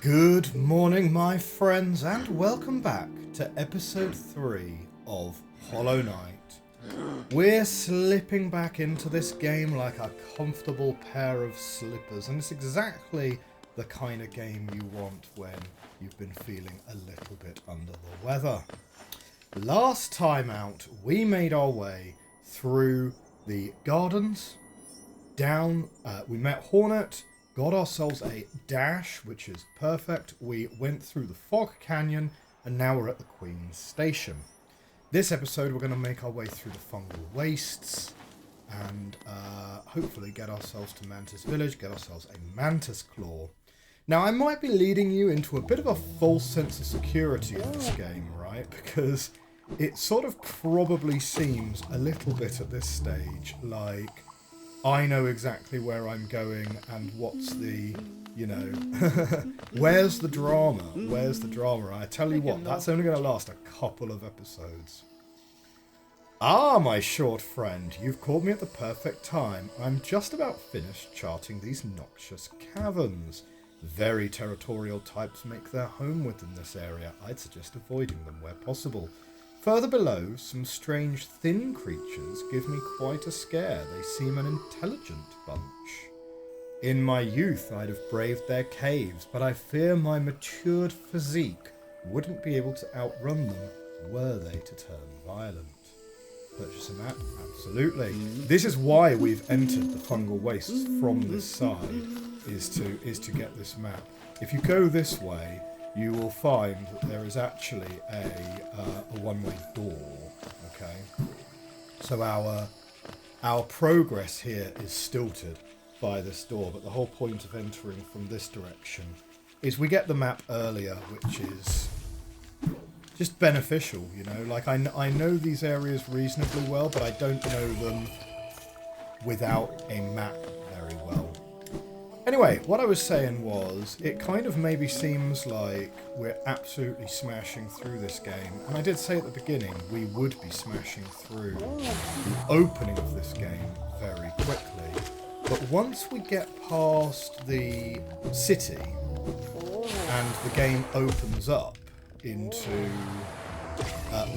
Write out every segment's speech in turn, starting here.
Good morning, my friends, and welcome back to episode 3 of Hollow Knight. We're slipping back into this game like a comfortable pair of slippers, and it's exactly the kind of game you want when you've been feeling a little bit under the weather. Last time out, we made our way through the gardens, down, we met Hornet, got ourselves a dash, which is perfect. We went through the Fog Canyon, and now we're at the Queen's Station. This episode, we're going to make our way through the Fungal Wastes, and hopefully get ourselves to Mantis Village, get ourselves a Mantis Claw. Now, I might be leading you into a bit of a false sense of security in this game, right? Because it sort of probably seems a little bit at this stage like I know exactly where I'm going and what's the, you know, where's the drama? Where's the drama? I tell you what, that's only going to last a couple of episodes. Ah, my short friend, you've called me at the perfect time. I'm just about finished charting these noxious caverns. Very territorial types make their home within this area. I'd suggest avoiding them where possible. Further below, some strange thin creatures give me quite a scare. They seem an intelligent bunch. In my youth, I'd have braved their caves, but I fear my matured physique wouldn't be able to outrun them were they to turn violent. Purchase a map? Absolutely. This is why we've entered the Fungal Wastes from this side, is to get this map. If you go this way, you will find that there is actually a one-way door, okay? So our progress here is stilted by this door, but the whole point of entering from this direction is we get the map earlier, which is just beneficial, you know? Like, I know these areas reasonably well, but I don't know them without a map very well. Anyway, what I was saying was, it kind of maybe seems like we're absolutely smashing through this game. And I did say at the beginning, we would be smashing through the opening of this game very quickly. But once we get past the city, and the game opens up into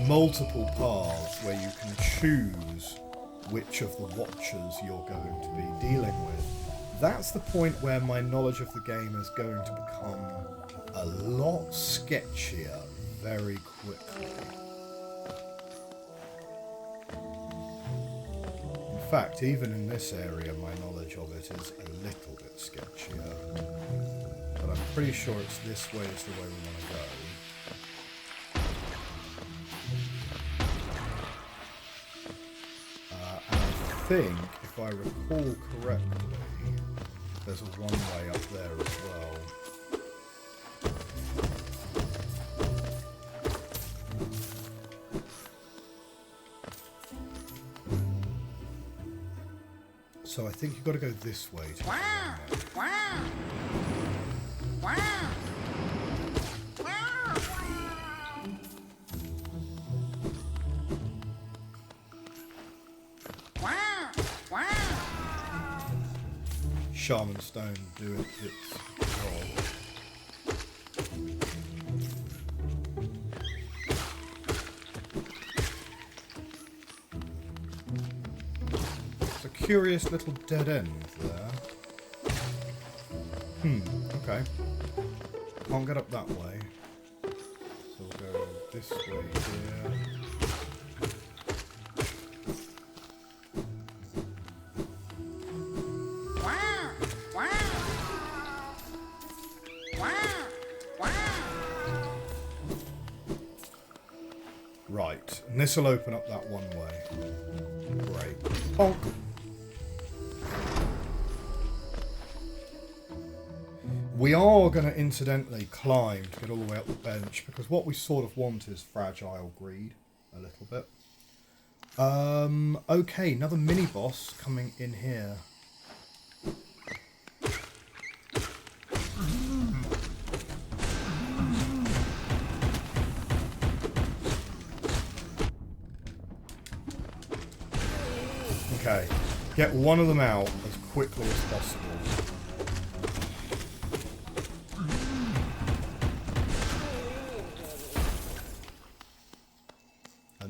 multiple paths where you can choose which of the watchers you're going to be dealing with, that's the point where my knowledge of the game is going to become a lot sketchier very quickly. In fact, even in this area, my knowledge of it is a little bit sketchier. But I'm pretty sure it's this way is the way we want to go. And I think, if I recall correctly, there's a one-way up there as well. So I think you've got to go this way to Shaman Stone doing its job. It's a curious little dead end there. Okay. Can't get up that way. So we'll go this way here. Right, and this will open up that one way. Great. Bonk. We are going to incidentally climb to get all the way up the bench, because what we sort of want is fragile greed, a little bit. Okay, another mini-boss coming in here. Okay, get one of them out as quickly as possible.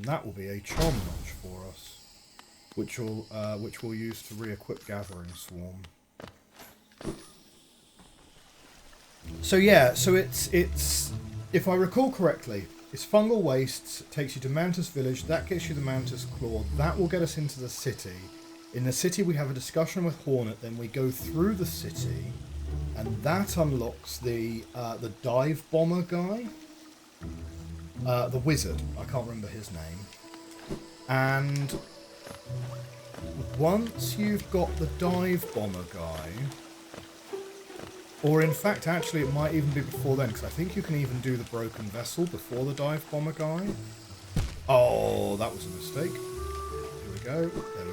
that will be a charm notch for us, which we'll use to re-equip Gathering Swarm. So yeah, so it's if I recall correctly, it's Fungal Wastes, takes you to Mantis Village, that gets you the Mantis Claw, that will get us into the city. In the city we have a discussion with Hornet, then we go through the city, and that unlocks the dive bomber guy. The wizard, I can't remember his name. And once you've got the dive bomber guy, or in fact, actually, it might even be before then, because I think you can even do the broken vessel before the dive bomber guy. Oh, that was a mistake. Here we go. There we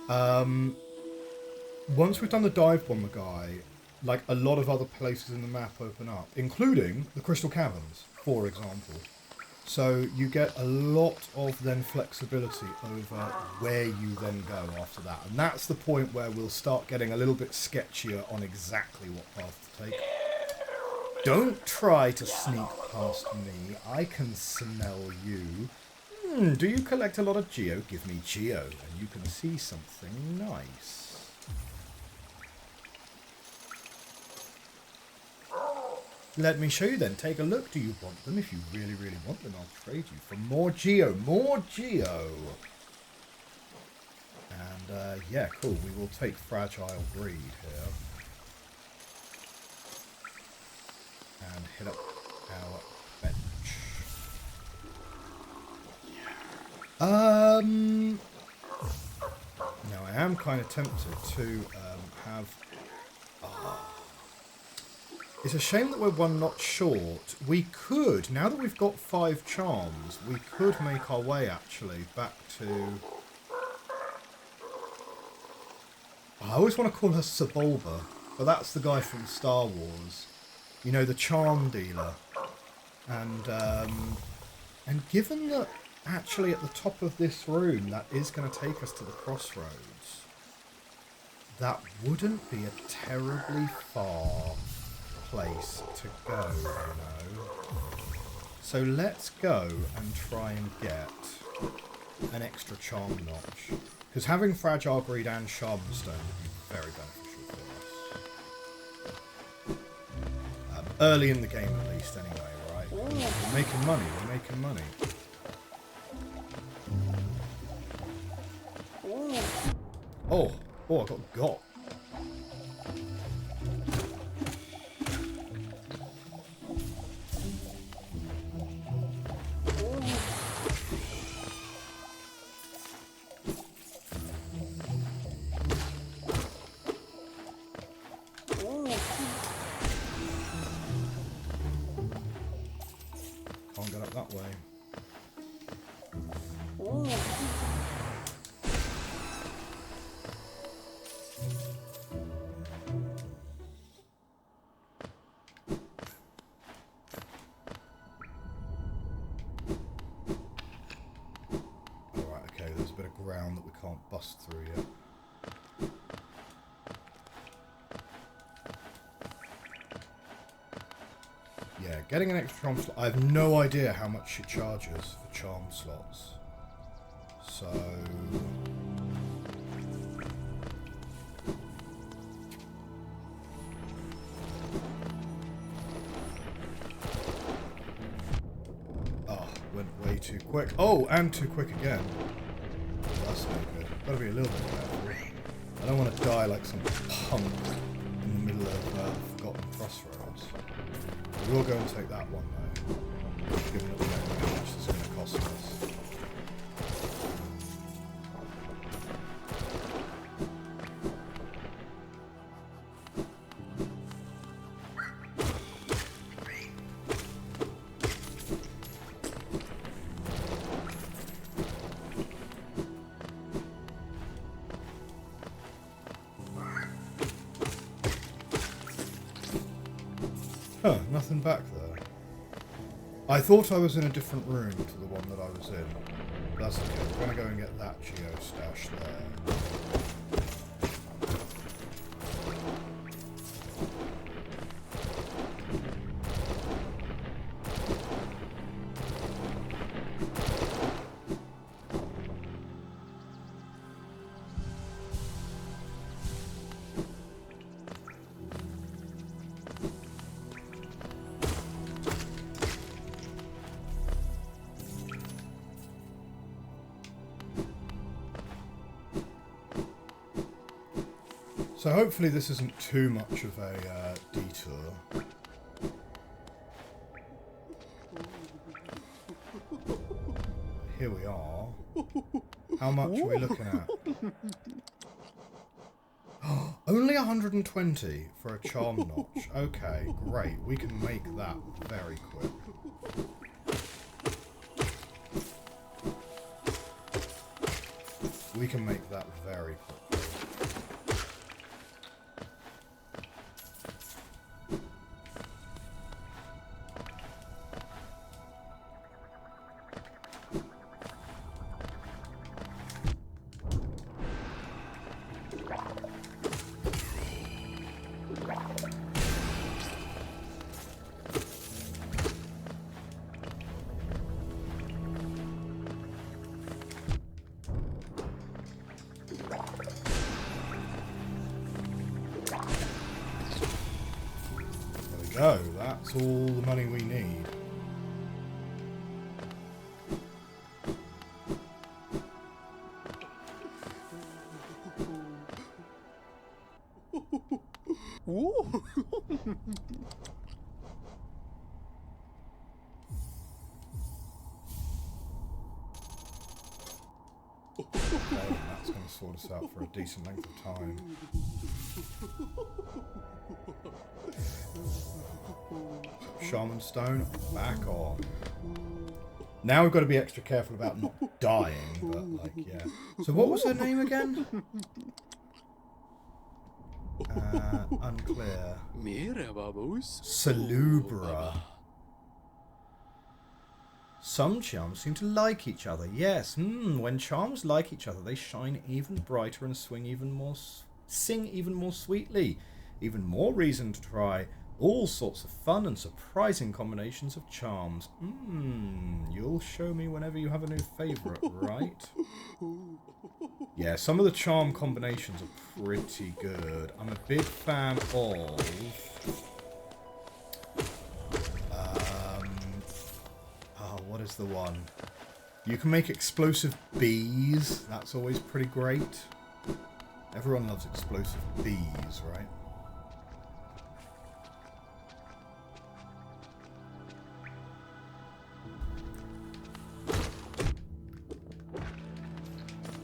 go. Once we've done the dive bomber guy, like a lot of other places in the map open up, including the Crystal Caverns, for example. So you get a lot of then flexibility over where you then go after that. And that's the point where we'll start getting a little bit sketchier on exactly what path to take. Don't try to sneak past me. I can smell you. Do you collect a lot of Geo? Give me Geo and you can see something nice. Let me show you then. Take a look. Do you want them? If you really, really want them, I'll trade you for more Geo. More Geo. And, yeah, cool. We will take Fragile Breed here. And hit up our bench. Now, I am kind of tempted to have... It's a shame that we're one notch short. We could, now that we've got 5 charms, we could make our way, actually, back to... I always want to call her Sebulba, but that's the guy from Star Wars. You know, the charm dealer. And given that, actually, at the top of this room, that is going to take us to the crossroads, that wouldn't be a terribly far place to go, you know. So let's go and try and get an extra charm notch, because having Fragile Greed and Shaman Stone would be very beneficial for us. Early in the game at least anyway, right? We're making money, we're making money. Oh, I got. Can't get up that way. Alright, okay, there's a bit of ground that we can't bust through yet. Yeah, getting an extra charm slot. I have no idea how much she charges for charm slots. So... Oh, went way too quick. Oh, and too quick again. That's no good. Gotta be a little bit careful. I don't want to die like some punk in the middle of Forgotten Crossroads. We'll go and take that one though, given that we don't know how much it's going to cost us. Huh, nothing back there. I thought I was in a different room to the one that I was in. That's okay, we're going to go and get that Geo stash there. So hopefully this isn't too much of a detour. Here we are. How much are we looking at? Only 120 for a charm notch. Okay, great. We can make that very quick. We can make that very quick. Go, that's all the money we need. Okay, that's going to sort us out for a decent length of time. Shaman Stone, back on. Now we've got to be extra careful about not dying, but like, yeah. So what was her name again? Unclear. Salubra. Some charms seem to like each other. Yes, when charms like each other, they shine even brighter and sing even more sweetly. Even more reason to try all sorts of fun and surprising combinations of charms. You'll show me whenever you have a new favourite, right? Yeah, some of the charm combinations are pretty good. I'm a big fan of... what is the one? You can make explosive bees. That's always pretty great. Everyone loves explosive bees, right?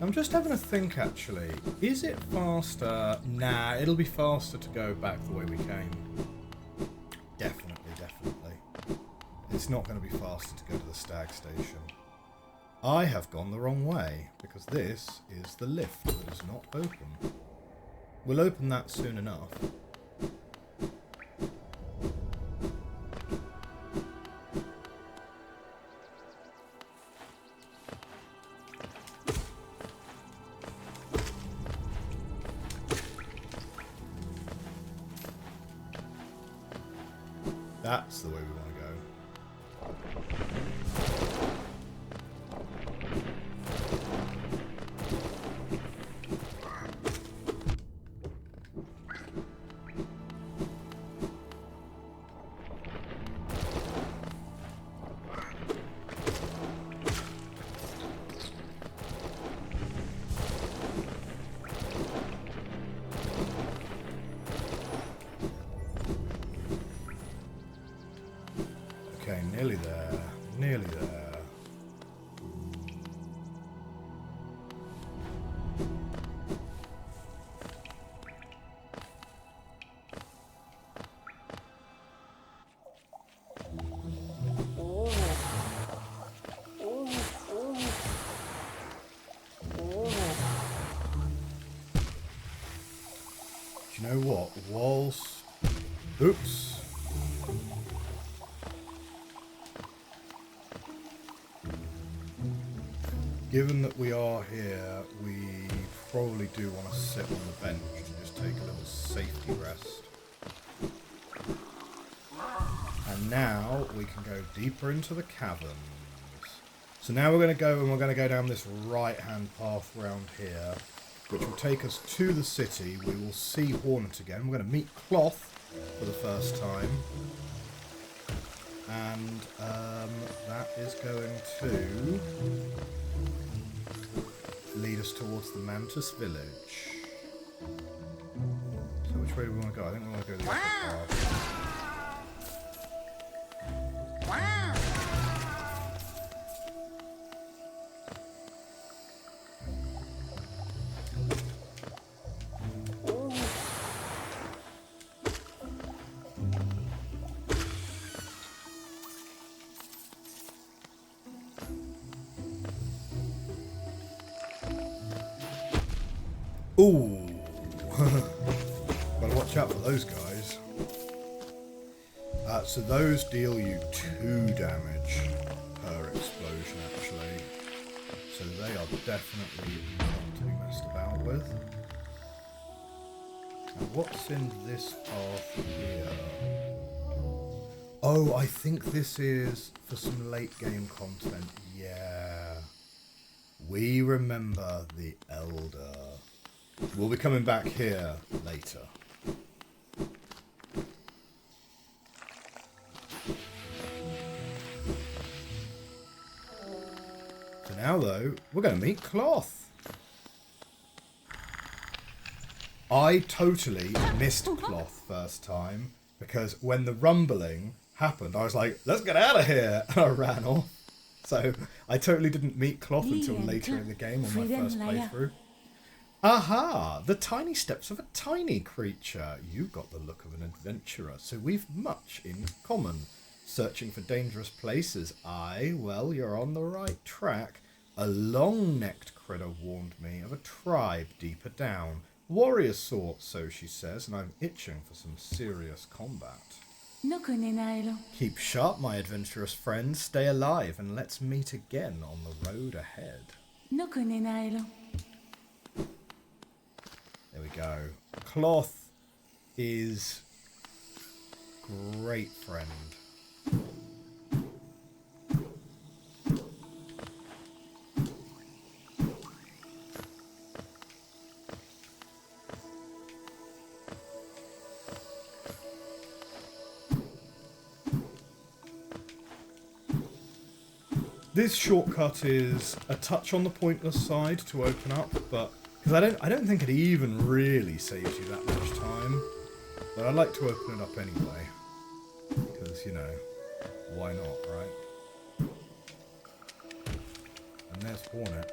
I'm just having a think, actually. Is it faster? Nah, it'll be faster to go back the way we came. Definitely. It's not going to be faster to go to the stag station. I have gone the wrong way, because this is the lift that is not open. We'll open that soon enough. That's the way we want to go. Okay, nearly there. Nearly there. Do you know what? Whilst... Oops. Given that we are here, we probably do want to sit on the bench and just take a little safety rest. And now we can go deeper into the caverns. So now we're going to go, and we're going to go down this right-hand path around here, which will take us to the city. We will see Hornet again. We're going to meet Cloth for the first time. And that is going to lead us towards the Mantis Village. which way do we want to go? I think we want to go the upper path. Ooh. Gotta watch out for those guys. So those deal you 2 damage per explosion, actually. So they are definitely not to be messed about with. Now what's in this path here? Oh, I think this is for some late game content. Yeah. We remember the Elder. We'll be coming back here later. So now, though, we're going to meet Cloth. I totally missed Cloth first time because when the rumbling happened, I was like, let's get out of here, and I ran off. So I totally didn't meet Cloth until later in the game on my first playthrough. Aha! The tiny steps of a tiny creature. You got the look of an adventurer, so we've much in common. Searching for dangerous places. Aye, well, you're on the right track. A long-necked critter warned me of a tribe deeper down. Warrior sort, so she says, and I'm itching for some serious combat. Keep sharp, my adventurous friend. Stay alive, and let's meet again on the road ahead. There we go. Cloth is great friend. This shortcut is a touch on the pointless side to open up, but because I don't think it even really saves you that much time. But I like to open it up anyway. Because, you know, why not, right? And there's Hornet.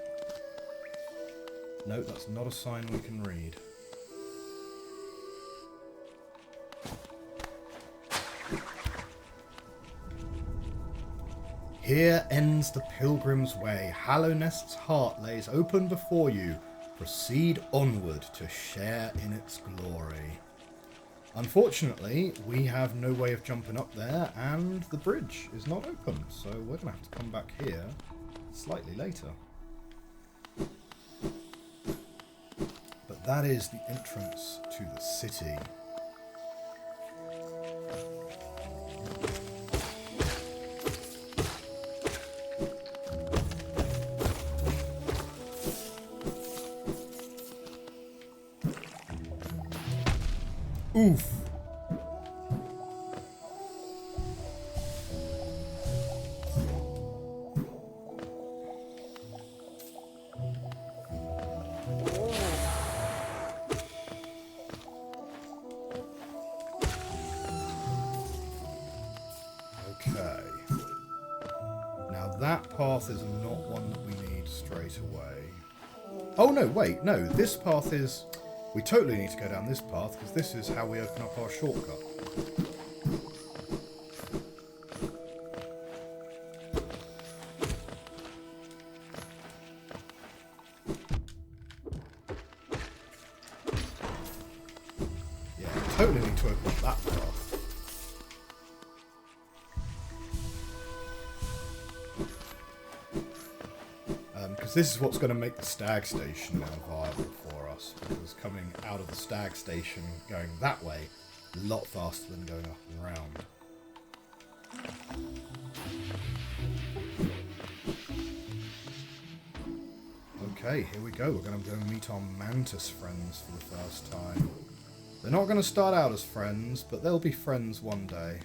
No, that's not a sign we can read. Here ends the pilgrim's way. Hallownest's heart lays open before you. Proceed onward to share in its glory. Unfortunately, we have no way of jumping up there, and the bridge is not open, so we're going to have to come back here slightly later. But that is the entrance to the city. Oof. Okay. Now that path is not one that we need straight away. Oh no, wait, no, this path is... We totally need to go down this path, because this is how we open up our shortcut. Yeah, totally need to open up that path. Because this is what's going to make the stag station now viable for us, because coming out of the stag station going that way a lot faster than going up and round. Okay, here we go. We're going to go meet our Mantis friends for the first time. They're not going to start out as friends, but they'll be friends one day.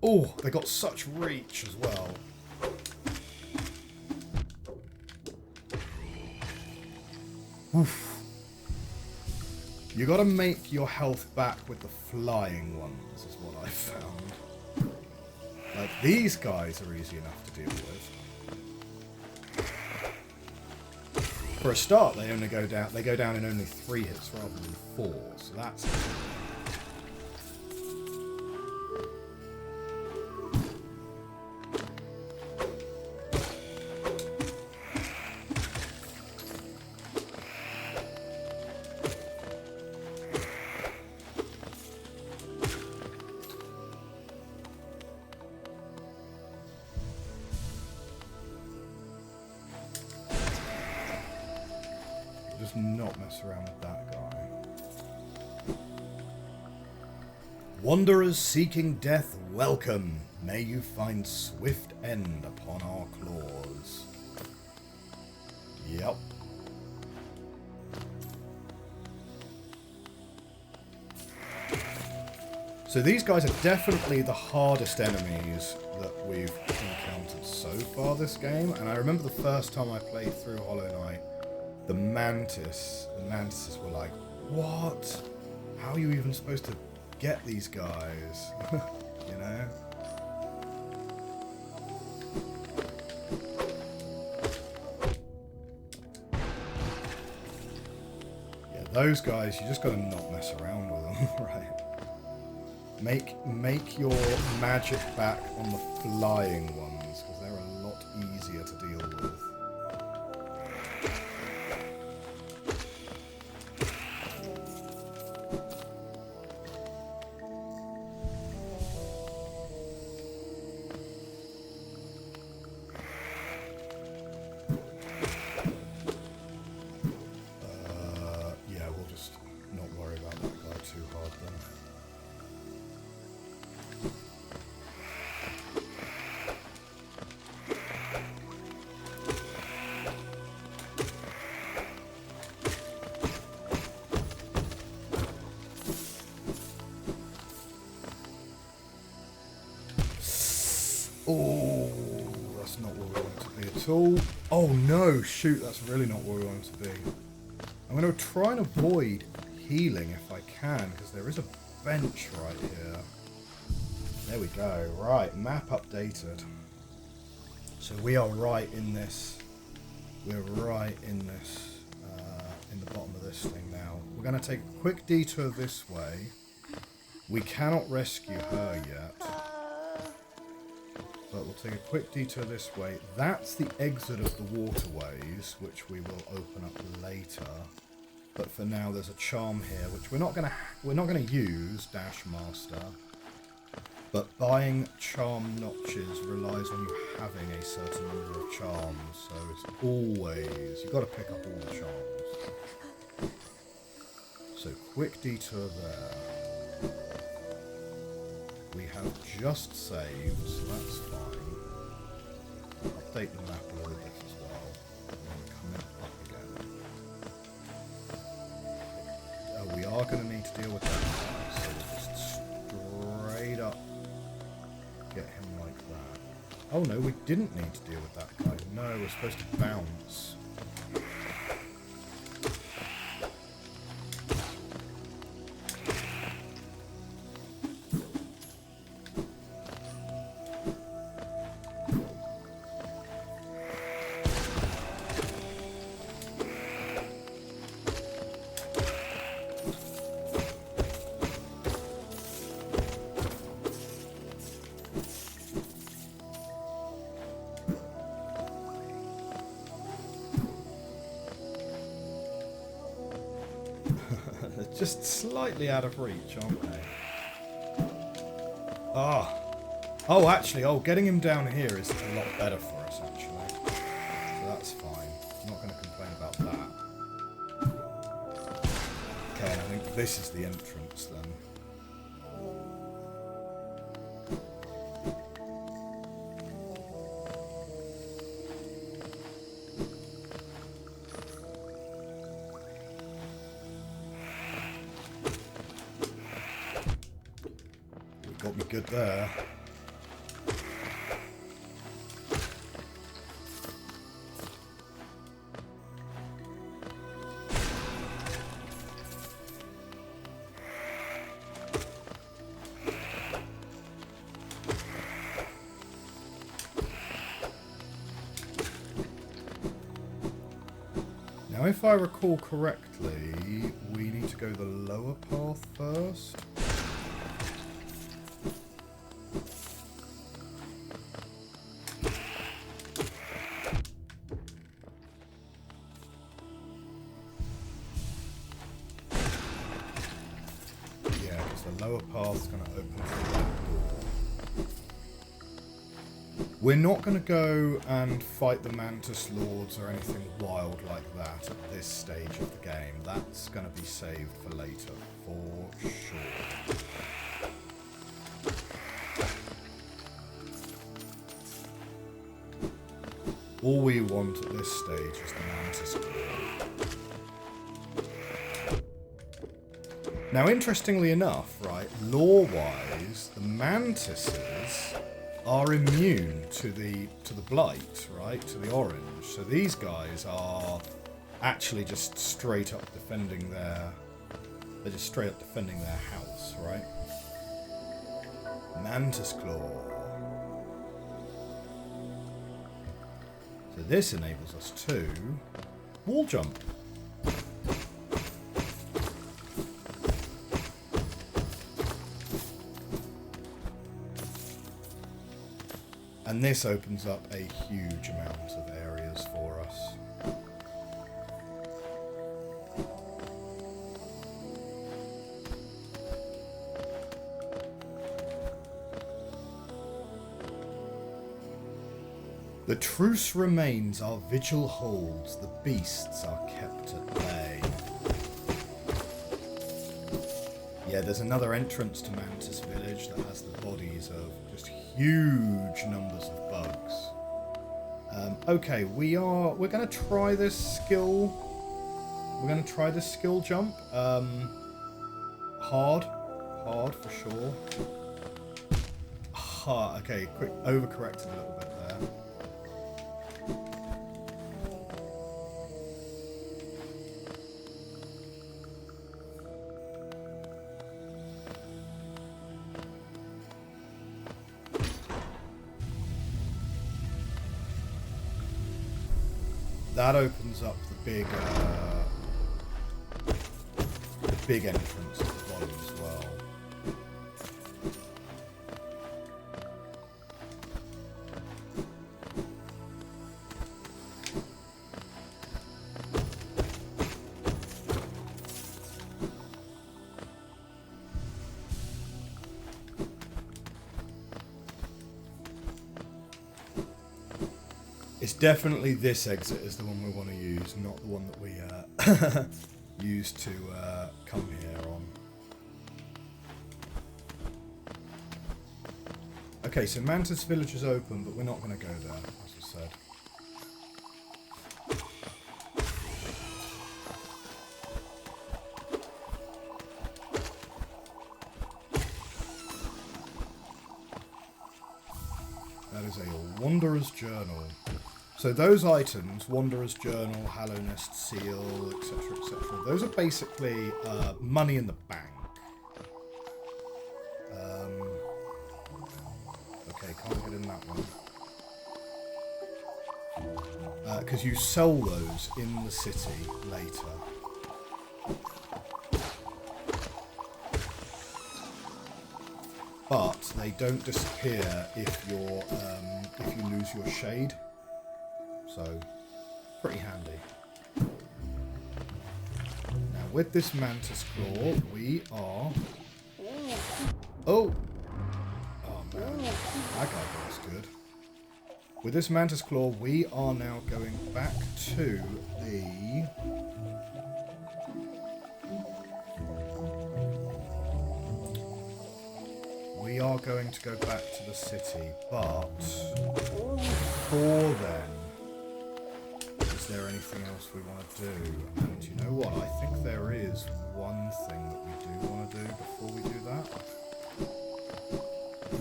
Oh, they got such reach as well. Oof. You got to make your health back with the flying ones, is what I found. Like, these guys are easy enough to deal with. For a start, they only go down. They go down in only 3 hits rather than 4, so that's. Just not mess around with that guy. Wanderers seeking death, welcome. May you find swift end upon our claws. Yep. So these guys are definitely the hardest enemies that we've encountered so far this game. And I remember the first time I played through Hollow Knight, the Mantises were like, what? How are you even supposed to get these guys? You know? Yeah, those guys, you just gotta not mess around with them, right? Make your magic back on the flying ones, because they're a lot easier to deal with. Oh, that's not where we want it to be at all. Oh no, shoot, that's really not where we want it to be. I'm going to try and avoid healing if I can, because there is a bench right here. There we go. Right, map updated. So we are right in this. We're right in this, in the bottom of this thing now. We're going to take a quick detour this way. We cannot rescue her yet. But we'll take a quick detour this way. That's the exit of the waterways, which we will open up later. But for now, there's a charm here, which we're not gonna use, Dash Master. But buying charm notches relies on you having a certain number of charms, so it's always you've got to pick up all the charms. So quick detour there. We have just saved, so that's fine. Update the map a little bit as well. And then come up again. We are going to need to deal with that. So we'll just straight up get him like that. Oh no, we didn't need to deal with that guy. No, we're supposed to bounce. Just slightly out of reach, aren't they? Ah. Oh, actually, getting him down here is a lot better for us, actually. So that's fine. I'm not going to complain about that. Okay, I think this is the entrance, then. Got me good there. if I recall correctly, we need to go the lower path first. Yeah, because the lower path's going to open through that door. We're not going to go and fight the Mantis Lords or anything wild like that at this stage of the game. That's going to be saved for later, for sure. All we want at this stage is the Mantis Claw. Now, interestingly enough, right, lore-wise, the Mantises are immune to the blight, right, to the orange. So these guys are actually just straight up defending their house, right? Mantis Claw. So this enables us to wall jump. And this opens up a huge amount of areas for us. The truce remains, our vigil holds, the beasts are kept at bay. Yeah, there's another entrance to Mantis Village that has the bodies of just huge numbers of bugs. Okay, we're going to try this skill. We're going to try this skill jump. Hard for sure. Okay, quick, overcorrected a little bit there. That opens up the big entrance at the bottom as well. It's definitely this exit is the one we want to use, not the one that we used to come here on. Okay, so Mantis Village is open, but we're not going to go there, as I said. That is a Wanderer's Journal. So those items, Wanderer's Journal, Hallow Nest Seal, etc., etc., those are basically money in the bank. Okay, can't get in that one. Because you sell those in the city later. But they don't disappear if you lose your shade. So, pretty handy. Now, with this Mantis Claw, we are... Oh! Oh, man. That guy was good. With this Mantis Claw, we are now going back to the... We are going to go back to the city, but... Before then... Is there anything else we want to do? And you know what? I think there is one thing that we do want to do before we do that.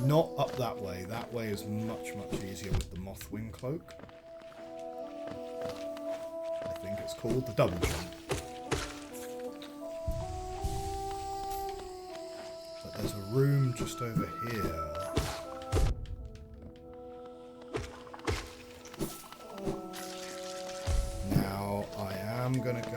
Not up that way. That way is much, much easier with the Mothwing Cloak. I think it's called the double jump. But there's a room just over here. I'm going to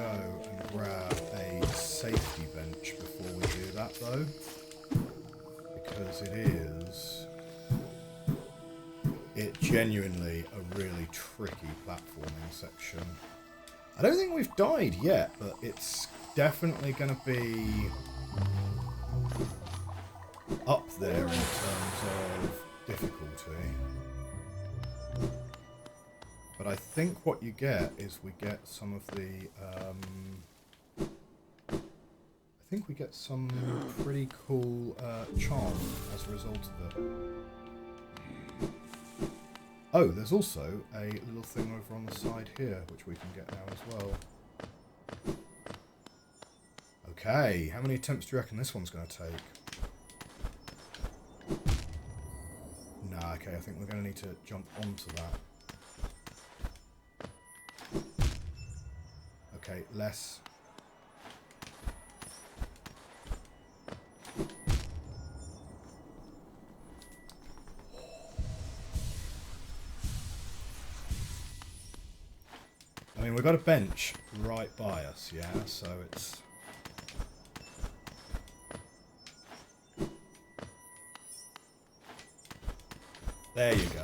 genuinely a really tricky platforming section. I don't think we've died yet, but it's definitely going to be up there in terms of difficulty. But I think what you get is we get some of the... I think we get some pretty cool charm as a result of it. Oh, there's also a little thing over on the side here, which we can get now as well. Okay, how many attempts do you reckon this one's going to take? Nah, okay, I think we're going to need to jump onto that. Okay, less. I mean, we've got a bench right by us, yeah, so it's... There you go.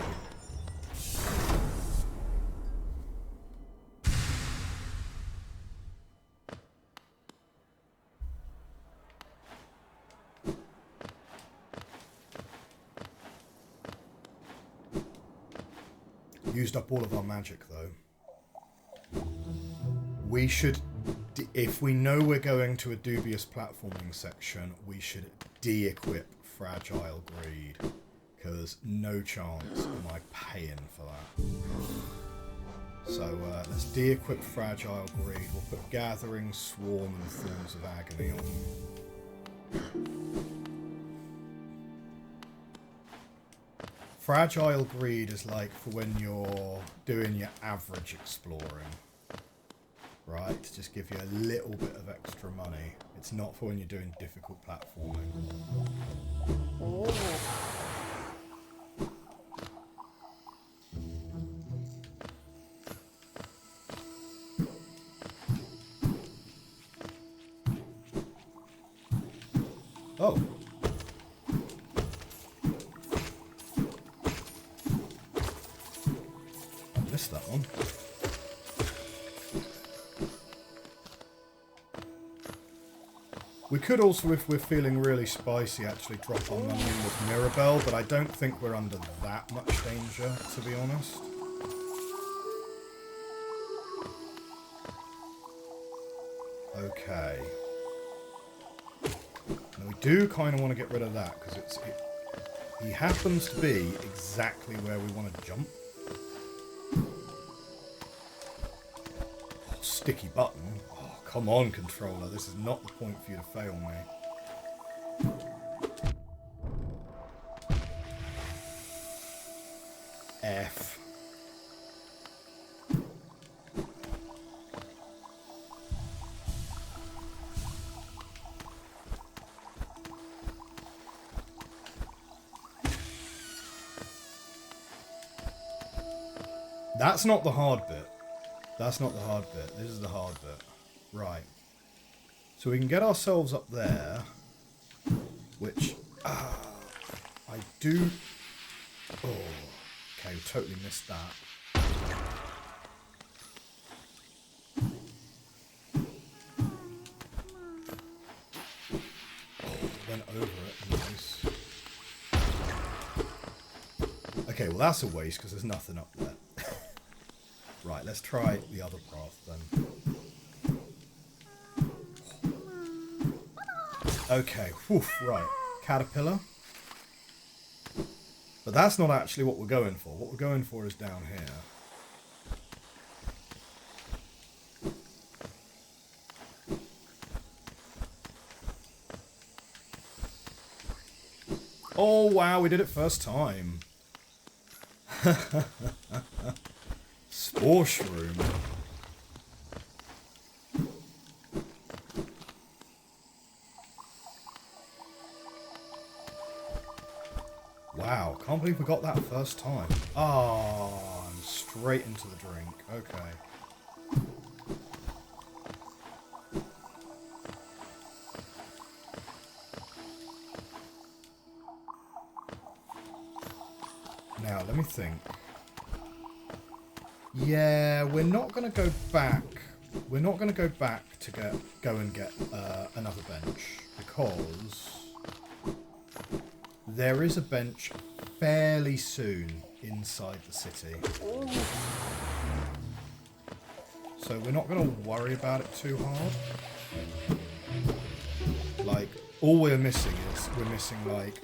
Used up all of our magic, though. We should, if we know we're going to a dubious platforming section, we should de-equip Fragile Greed. Because no chance am I paying for that. So let's de-equip Fragile Greed. We'll put Gathering, Swarm and Thorns of Agony on. Fragile Greed is like for when you're doing your average exploring. Right, to just give you a little bit of extra money. It's not for when you're doing difficult platforming. Oh. I missed that one. We could also, if we're feeling really spicy, actually drop on onion with Mirabelle, but I don't think we're under that much danger, to be honest. Okay. Now we do kind of want to get rid of that, because he happens to be exactly where we want to jump. Oh, sticky button. Come on, controller. This is not the point for you to fail me. F. That's not the hard bit. That's not the hard bit. This is the hard bit. Right. So we can get ourselves up there, which I do... Oh, okay, we totally missed that. Oh, went over it. Nice. Okay, well that's a waste because there's nothing up there. Right, let's try the other path then. Okay, whew, right. Caterpillar. But that's not actually what we're going for. What we're going for is down here. Oh, wow, we did it first time. Spore Shroom. Wow, can't believe we got that first time. Oh, and straight into the drink. Okay. Now, let me think. Yeah, we're not going to go back. We're not going to go back to go and get another bench because there is a bench fairly soon inside the city. So we're not going to worry about it too hard. Like, all we're missing is like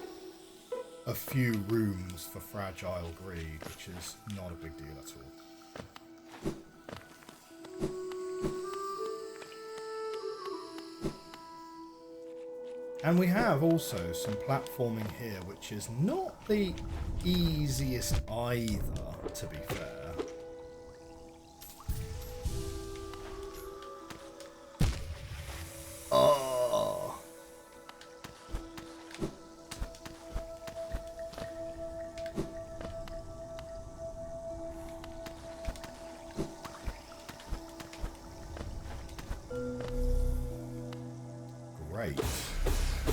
a few rooms for fragile greed, which is not a big deal at all. And we have also some platforming here, which is not the easiest either, to be fair. Oh. Great.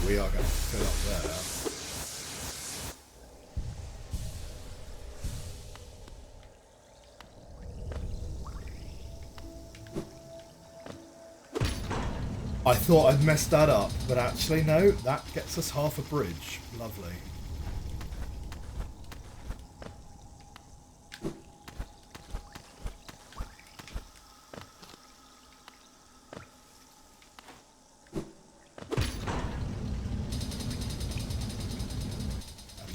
We are going to fill up there. I thought I'd messed that up, but actually no, that gets us half a bridge. Lovely.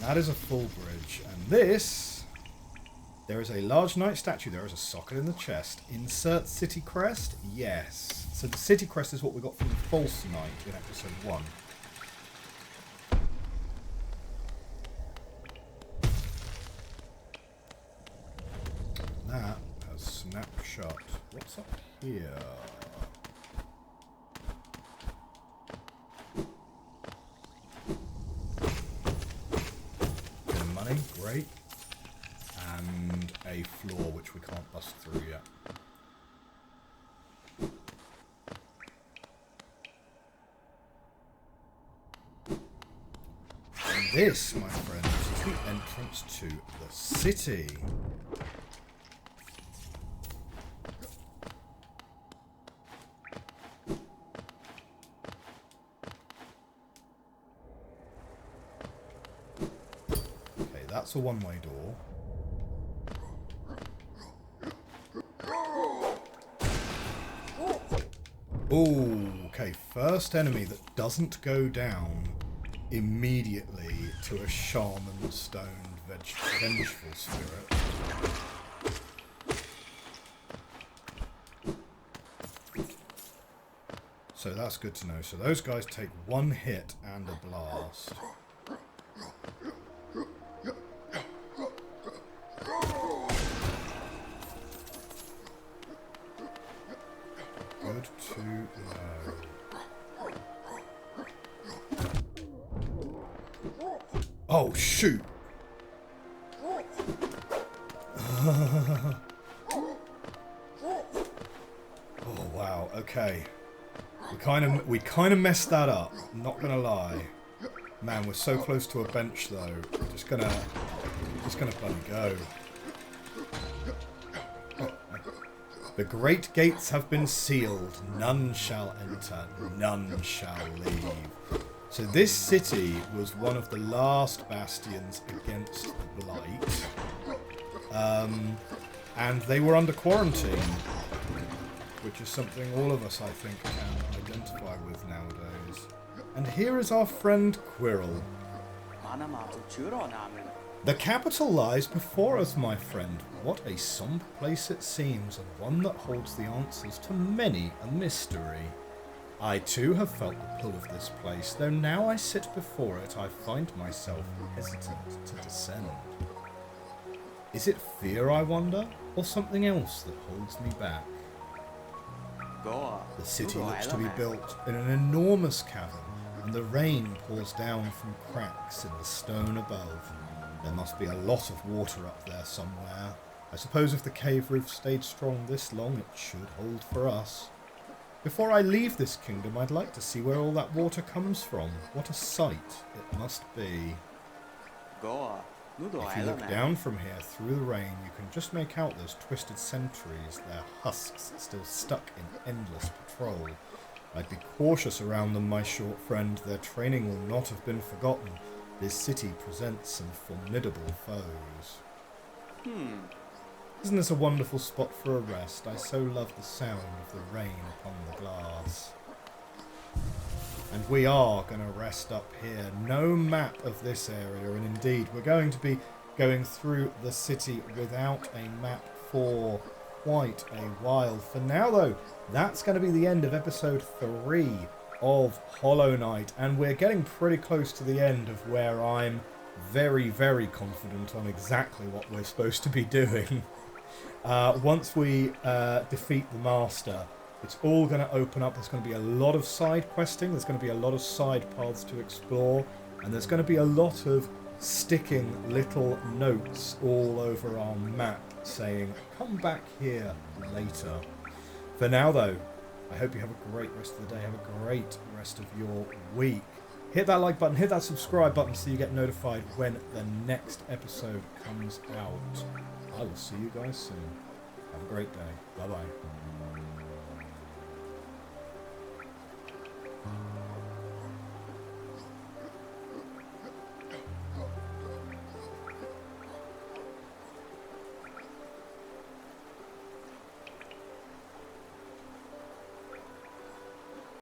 That is a full bridge. And this, there is a large knight statue. There is a socket in the chest. Insert city crest? Yes. So the city crest is what we got from the false knight in episode 1. That has snapshot. What's up here? Great. And a floor which we can't bust through yet. And this, my friends, is the entrance to the city. That's a one-way door. Ooh, okay, first enemy that doesn't go down immediately to a shaman stoned vengeful spirit. So that's good to know. So those guys take one hit and a blast. Good to know. Oh, shoot! Oh, wow, okay. We kind of messed that up, not gonna lie. Man, we're so close to a bench though. We're just gonna bloody go. The great gates have been sealed. None shall enter. None shall leave. So this city was one of the last bastions against the Blight. And they were under quarantine, which is something all of us, I think, can identify with nowadays. And here is our friend Quirrell. The capital lies before us, my friend. What a sombre place it seems, and one that holds the answers to many a mystery. I too have felt the pull of this place, though now I sit before it, I find myself hesitant to descend. Is it fear, I wonder, or something else that holds me back? The city looks to be built in an enormous cavern, and the rain pours down from cracks in the stone above. There must be a lot of water up there somewhere. I suppose if the cave roof stayed strong this long, it should hold for us. Before I leave this kingdom, I'd like to see where all that water comes from. What a sight it must be. If you look down from here through the rain, you can just make out those twisted sentries, their husks still stuck in endless patrol. I'd be cautious around them, my short friend. Their training will not have been forgotten. This city presents some formidable foes. Isn't this a wonderful spot for a rest? I so love the sound of the rain upon the glass. And we are going to rest up here. No map of this area, and indeed we're going to be going through the city without a map for quite a while. For now though, that's going to be the end of episode 3 of Hollow Knight, and we're getting pretty close to the end of where I'm very, very confident on exactly what we're supposed to be doing. Once we defeat the Master, it's all going to open up. There's going to be a lot of side questing, there's going to be a lot of side paths to explore, and there's going to be a lot of sticking little notes all over our map saying, come back here later. For now though, I hope you have a great rest of the day, have a great rest of your week. Hit that like button, hit that subscribe button so you get notified when the next episode comes out. I will see you guys soon. Have a great day. Bye bye.